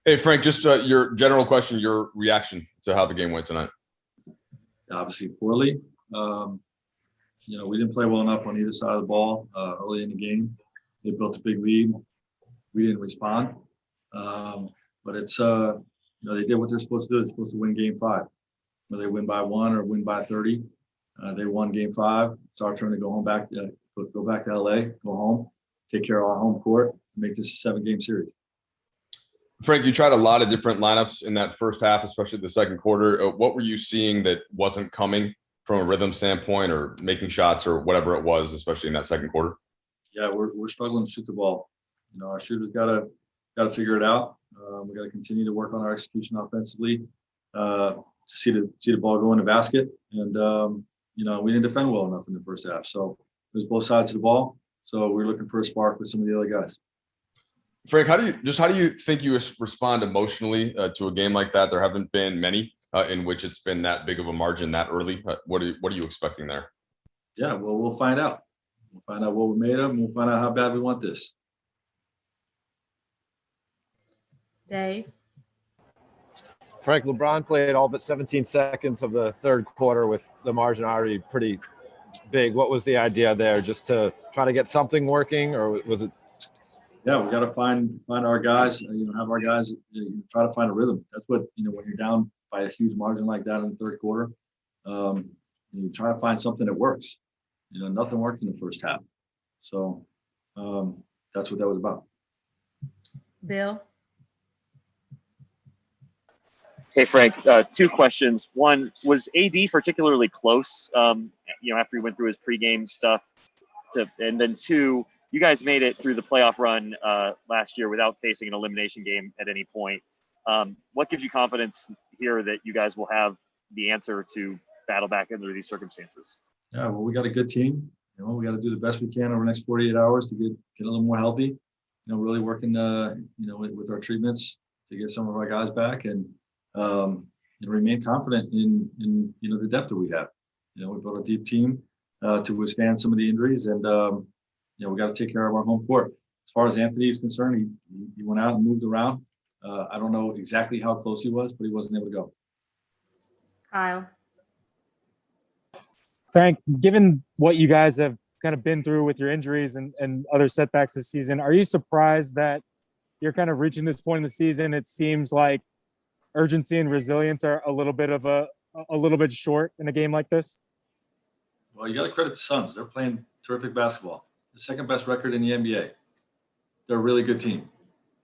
Hey, Frank, just your general question, your reaction to how the game went tonight. Obviously poorly. We didn't play well enough on either side of the ball early in the game. They built a big lead. We didn't respond. But it's, they did what they're supposed to do. They're supposed to win game 5. Whether they win by 1 or win by 30. They won game 5. It's our turn to go back to LA, go home, take care of our home court, make this a 7-game series. Frank, you tried a lot of different lineups in that first half, especially the second quarter. What were you seeing that wasn't coming from a rhythm standpoint or making shots or whatever it was, especially in that second quarter? Yeah, we're struggling to shoot the ball. Our shooters got to figure it out. We got to continue to work on our execution offensively to see the ball go in the basket. And we didn't defend well enough in the first half. So it was both sides of the ball. So we're looking for a spark with some of the other guys. Frank, how do you think you respond emotionally to a game like that? There haven't been many in which it's been that big of a margin that early. What are you expecting there? Yeah, well, we'll find out. We'll find out what we're made of, and we'll find out how bad we want this. Dave? Frank, LeBron played all but 17 seconds of the third quarter with the margin already pretty big. What was the idea there? Just to try to get something working, or was it? Yeah, we got to find our guys. Have our guys try to find a rhythm. That's what when you're down by a huge margin like that in the third quarter, you try to find something that works. Nothing worked in the first half, so that's what that was about. Bill? Hey, Frank, 2 questions. One, was AD particularly close, after he went through his pregame stuff? And then 2, you guys made it through the playoff run last year without facing an elimination game at any point. What gives you confidence here that you guys will have the answer to battle back under these circumstances? Yeah, well, we got a good team. We got to do the best we can over the next 48 hours to get a little more healthy. Really working, with our treatments to get some of our guys back and remain confident in the depth that we have. We built a deep team to withstand some of the injuries, and we got to take care of our home court. As far as Anthony is concerned, he went out and moved around. I don't know exactly how close he was, but he wasn't able to go. Kyle? Frank, given what you guys have kind of been through with your injuries and other setbacks this season, are you surprised that you're kind of reaching this point in the season? It seems like urgency and resilience are a little bit short in a game like this. Well, you got to credit the Suns. They're playing terrific basketball. The second best record in the NBA. They're a really good team.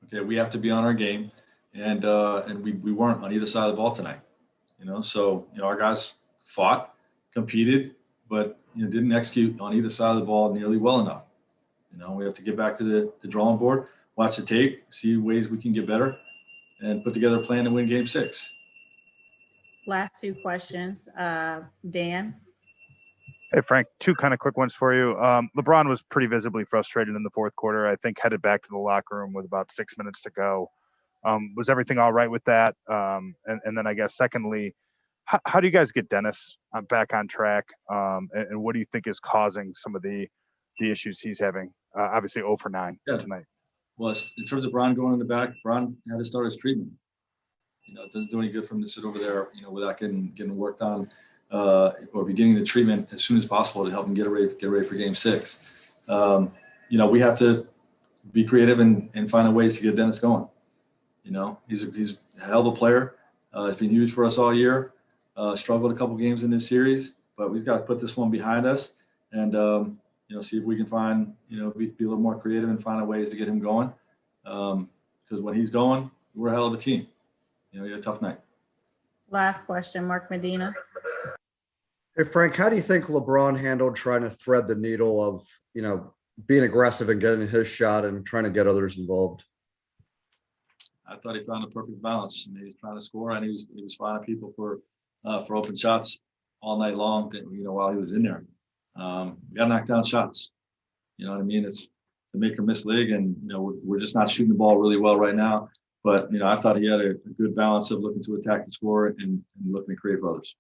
Okay, we have to be on our game, and we weren't on either side of the ball tonight. So our guys fought, competed, but didn't execute on either side of the ball nearly well enough. We have to get back to the drawing board, watch the tape, see ways we can get better, and put together a plan to win Game 6. Last 2 questions. Dan? Hey, Frank, 2 kind of quick ones for you. LeBron was pretty visibly frustrated in the fourth quarter, I think headed back to the locker room with about 6 minutes to go. Was everything all right with that? And then I guess secondly, how do you guys get Dennis back on track? And what do you think is causing some of the issues he's having? Obviously 0 for 9 tonight. Well, in terms of Bron going in the back, Bron had to start his treatment. It doesn't do any good for him to sit over there, without getting worked on or beginning the treatment as soon as possible to help him get ready for Game 6. We have to be creative and find ways to get Dennis going. He's a hell of a player. It's been huge for us all year. Struggled a couple games in this series, but we've got to put this one behind us and see if we can find, be a little more creative and find ways to get him going. Because when he's going, we're a hell of a team. He had a tough night. Last question, Mark Medina. Hey, Frank, how do you think LeBron handled trying to thread the needle of, being aggressive and getting his shot and trying to get others involved? I thought he found a perfect balance. He was trying to score, and he was finding people for open shots all night long. While he was in there, we got to knock down shots. You know what I mean? It's the make or miss league, and we're just not shooting the ball really well right now. But I thought he had a good balance of looking to attack the score and looking to create for others.